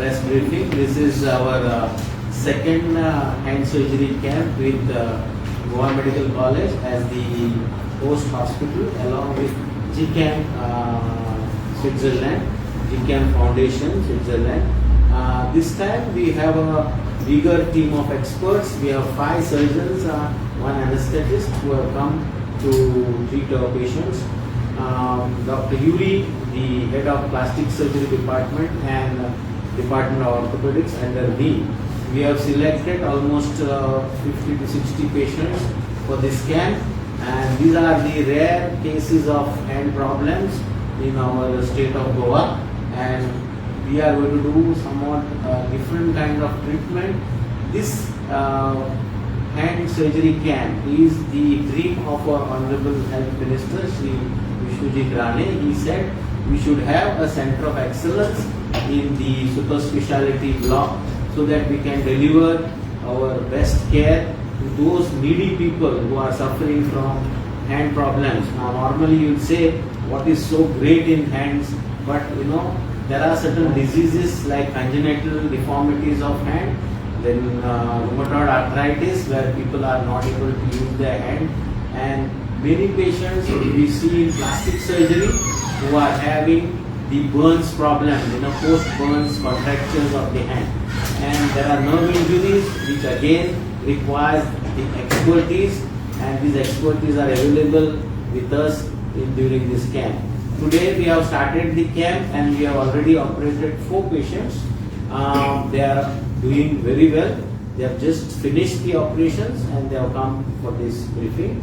press briefing. This is our second hand surgery camp with Goa Medical College as the host hospital, along with GCAM Switzerland, GCAM Foundation Switzerland. This time we have a bigger team of experts. We have 5 surgeons, one anesthetist who have come to treat our patients. Dr. Yuri, the head of plastic surgery department and department of orthopedics under me. We have selected almost 50 to 60 patients for this camp, and these are the rare cases of hand problems in our state of Goa, and we are going to do somewhat different kind of treatment. This hand surgery camp is the dream of our Honorable Health Minister, Shri Vishnuji Grane. He said we should have a center of excellence in the super speciality block so that we can deliver our best care to those needy people who are suffering from hand problems. Now normally you will say what is so great in hands, but there are certain diseases like congenital deformities of hand, then rheumatoid arthritis where people are not able to use their hand, and many patients we see in plastic surgery who are having the burns problem, post burns contractures of the hand, and there are nerve injuries which again requires the expertise, and these expertise are available with us during this camp. Today we have started the camp and we have already operated 4 patients. They are doing very well. They have just finished the operations and they have come for this briefing.